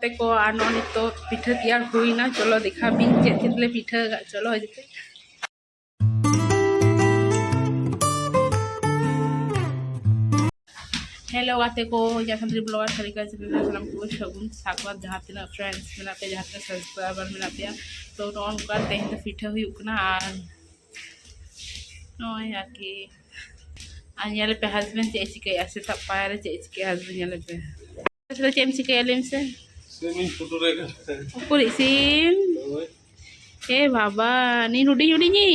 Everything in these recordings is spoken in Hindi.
को आनो तो पिठा तैयार हुईना चलो देखा भी चेतले पिठा चलो हजते हेलो गाते को जैसे ब्लॉगर तरीका से सलाम को शगुन साकवात जहाँ तीन फ्रेंड्स मेरा पे जहाँ तीन सब्सक्राइबर मेरा पे तो नॉन करते हैं तो पिठा हुई उकना नॉय आके आने पे हस्बैंड चेची के ऐसे तब पायर चेची के हस्बैंड याले पे ऐसे चेची के एलिम से Swimming foto reka. Ukuri sim. Baba, ni nudi ni.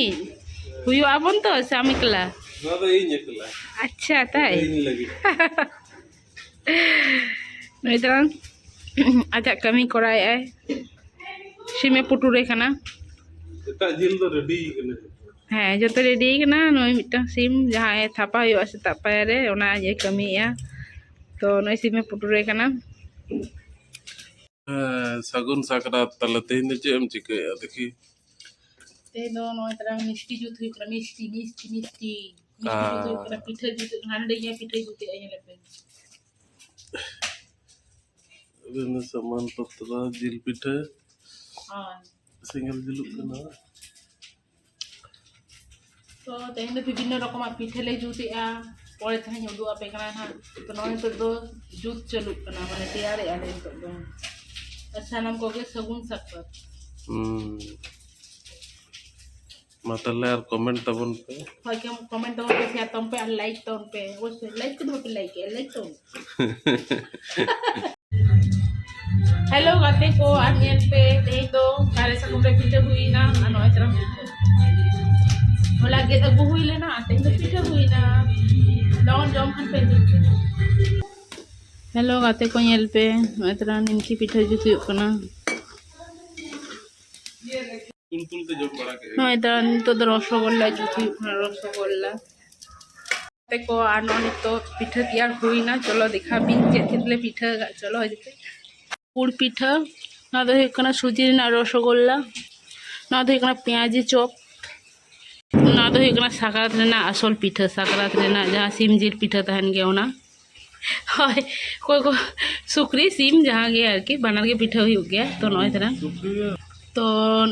Huyu abon to sami kela. Nada ini kela. Acha tai. Ini lagi. Noi terang ajak kami korai ai. Sime putu re kana. Tak jil tu ready kena. Joto ready kana noi mitang sim jaha e thapa huyu setap payare ona je kami ya. To noi sime putu re kana. Sagun sakrat talate ini cem cike ya dekhi. Te do noi terang misti jut huyu kana misti. Misti jut huyu kana pitha jut hande ya pitha jut aja lepe. Ini saman patra jil pita. Single jiluk kena. तो तेहन तो विभिन्न रकम पिठे ले जुते पड़े थे उदू आपे ना तो नॉय तो जुत चलू माने तैयार आले तो सानम को के सगुन सकत मतलब यार कमेंट तबन पे होय के कमेंट तबन पे शेयर तम पे लाइक तम पे वो लाइक को पे लाइक तो हेलो गाते को आनियन पे ते तो सारे सगुन पे पिठे हुई ना नॉय तरफ होला के अगु हुई लेना ते तो पिठा हुई ना लॉन जम खन पे हेलो गाते को येल पे इतना निमकी पिठा जुती कना कुल तो जो बड़ा के नो इतना तो रसगोल्ला जुती रसगोल्ला ते को आनो तो पिठा तैयार हुई ना चलो देखा भी चेतले पिठा चलो हजते गुड़ पिठा ना तो कना सुजी ना रसगोल्ला ना तो कना पेंयाजी चॉप ना तो साकरात रेना आसल पिठा साकरात रेना जहाँ सिम जिल पिठा तहन गया ना हाय कोई को सुक्री सिम जहाँ गया आरकी बनार के पिठा हुई गया तो नॉय तरह तो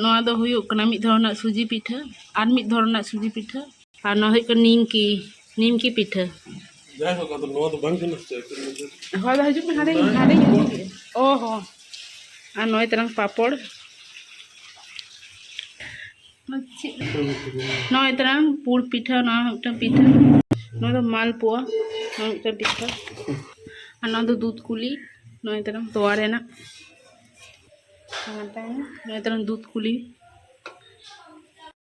नॉय दो हुई कना मिद धरना सुजी पिठा आर मिद धरना सुजी पिठा आर नॉय हुई निमकी पिठा जाय हो का तो नो तो बंद करना चाहिए हां हजू में हारे ओहो आर नॉय तरह पापड़ नॉय तरह पुर पिठा ना पिठा नॉय तो मालपुआ नॉय पिठा और नॉय तो दूध कुली नॉय तरह तोवारे ना नॉय तरह दूध कुली